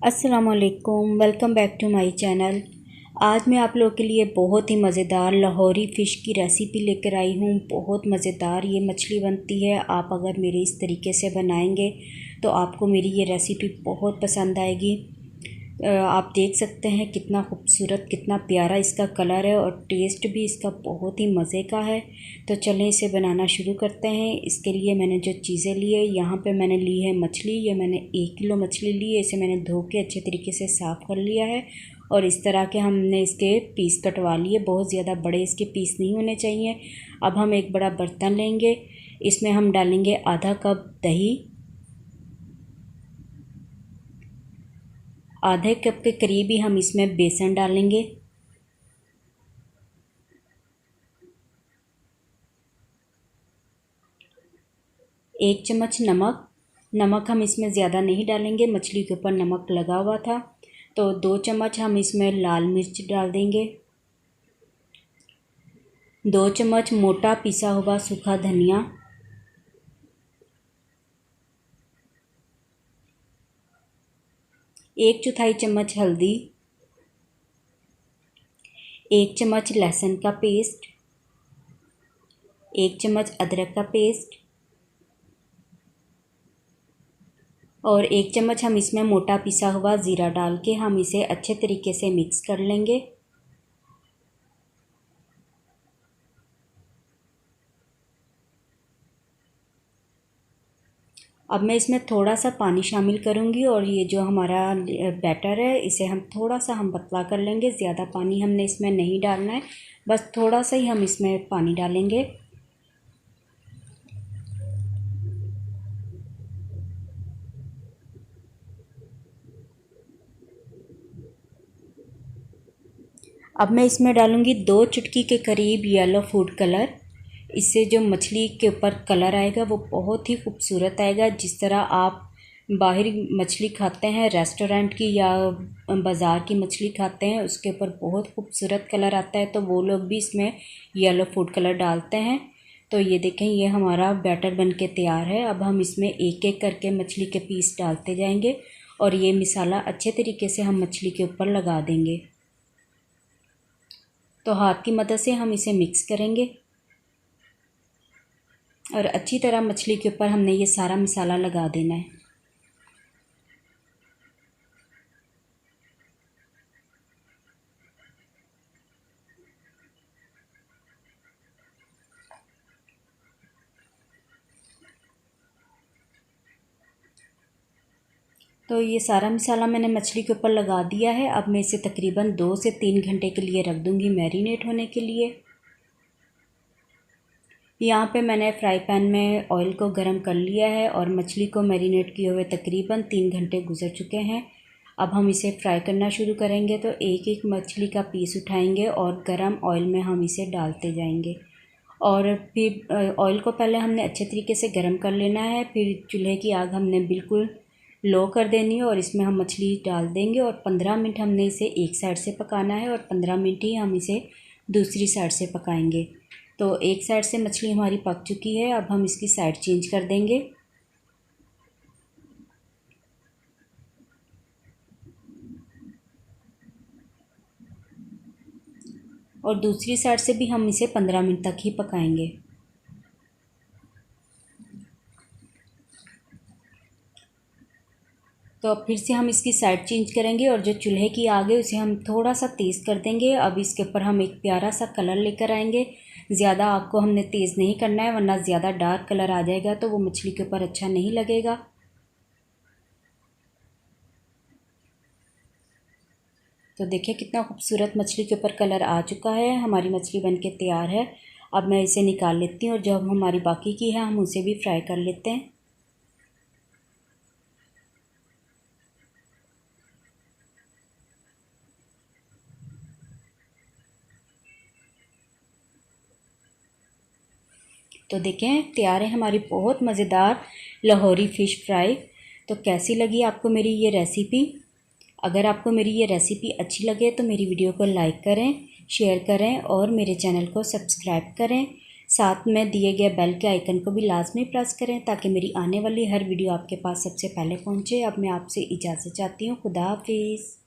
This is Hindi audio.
अस्सलामुअलैकुम, welcome back to my channel. आज मैं आप लोगों के लिए बहुत ही मज़ेदार लाहौरी फ़िश की रेसिपी लेकर आई हूँ। बहुत मज़ेदार ये मछली बनती है। आप अगर मेरे इस तरीके से बनाएंगे तो आपको मेरी ये रेसिपी बहुत पसंद आएगी। आप देख सकते हैं कितना खूबसूरत, कितना प्यारा इसका कलर है और टेस्ट भी इसका बहुत ही मज़े का है। तो चलें इसे बनाना शुरू करते हैं। इसके लिए मैंने जो चीज़ें ली है, यहाँ पे मैंने ली है मछली। ये मैंने 1 किलो मछली ली है। इसे मैंने धो के अच्छे तरीके से साफ़ कर लिया है और इस तरह के हमने इसके पीस कटवा लिए। बहुत ज़्यादा बड़े इसके पीस नहीं होने चाहिए। अब हम एक बड़ा बर्तन लेंगे, इसमें हम डालेंगे आधा कप दही, आधे कप के करीब ही हम इसमें बेसन डालेंगे, एक चम्मच नमक हम इसमें ज़्यादा नहीं डालेंगे, मछली के ऊपर नमक लगा हुआ था। तो 2 चम्मच हम इसमें लाल मिर्च डाल देंगे, 2 चम्मच मोटा पिसा हुआ सूखा धनिया, 1/4 चम्मच हल्दी, 1 चम्मच लहसुन का पेस्ट, 1 चम्मच अदरक का पेस्ट और 1 चम्मच हम इसमें मोटा पिसा हुआ ज़ीरा डाल के हम इसे अच्छे तरीके से मिक्स कर लेंगे। अब मैं इसमें थोड़ा सा पानी शामिल करूंगी और ये जो हमारा बैटर है इसे हम थोड़ा सा पतला कर लेंगे। ज़्यादा पानी हमने इसमें नहीं डालना है, बस थोड़ा सा ही हम इसमें पानी डालेंगे। अब मैं इसमें डालूंगी 2 चुटकी के करीब येलो फूड कलर। इससे जो मछली के ऊपर कलर आएगा वो बहुत ही खूबसूरत आएगा। जिस तरह आप बाहर मछली खाते हैं रेस्टोरेंट की या बाज़ार की मछली खाते हैं, उसके ऊपर बहुत खूबसूरत कलर आता है, तो वो लोग भी इसमें येलो फूड कलर डालते हैं। तो ये देखें, ये हमारा बैटर बन के तैयार है। अब हम इसमें एक एक करके मछली के पीस डालते जाएंगे और ये मसाला अच्छे तरीके से हम मछली के ऊपर लगा देंगे। तो हाथ की मदद से हम इसे मिक्स करेंगे और अच्छी तरह मछली के ऊपर हमने ये सारा मसाला लगा देना है। तो ये सारा मसाला मैंने मछली के ऊपर लगा दिया है। अब मैं इसे तकरीबन 2 से 3 घंटे के लिए रख दूँगी मैरिनेट होने के लिए। यहाँ पे मैंने फ्राई पैन में ऑयल को गरम कर लिया है और मछली को मैरिनेट किए हुए तकरीबन 3 घंटे गुजर चुके हैं। अब हम इसे फ्राई करना शुरू करेंगे। तो एक एक मछली का पीस उठाएंगे और गरम ऑयल में हम इसे डालते जाएंगे और फिर ऑयल को पहले हमने अच्छे तरीके से गरम कर लेना है। फिर चूल्हे की आग हमने बिल्कुल लो कर देनी है और इसमें हम मछली डाल देंगे और 15 मिनट हमने इसे एक साइड से पकाना है और 15 मिनट ही हम इसे दूसरी साइड से पकाएंगे। तो एक साइड से मछली हमारी पक चुकी है। अब हम इसकी साइड चेंज कर देंगे और दूसरी साइड से भी हम इसे 15 मिनट तक ही पकाएंगे। तो अब फिर से हम इसकी साइड चेंज करेंगे और जो चूल्हे की आग है उसे हम थोड़ा सा तेज़ कर देंगे। अब इसके ऊपर हम एक प्यारा सा कलर लेकर आएंगे। ज़्यादा आग को हमने तेज़ नहीं करना है, वरना ज़्यादा डार्क कलर आ जाएगा तो वो मछली के ऊपर अच्छा नहीं लगेगा। तो देखिए कितना खूबसूरत मछली के ऊपर कलर आ चुका है। हमारी मछली बनके तैयार है। अब मैं इसे निकाल लेती हूँ और जो हमारी बाकी की है हम उसे भी फ्राई कर लेते हैं। तो देखें तैयार है हमारी बहुत मज़ेदार लाहौरी फ़िश फ्राई। तो कैसी लगी आपको मेरी ये रेसिपी? अगर आपको मेरी ये रेसिपी अच्छी लगे तो मेरी वीडियो को लाइक करें, शेयर करें और मेरे चैनल को सब्सक्राइब करें। साथ में दिए गए बेल के आइकन को भी लाजमी प्रेस करें ताकि मेरी आने वाली हर वीडियो आपके पास सबसे पहले पहुंचे। अब मैं आपसे इजाज़त चाहती हूँ। खुदा हाफिज़।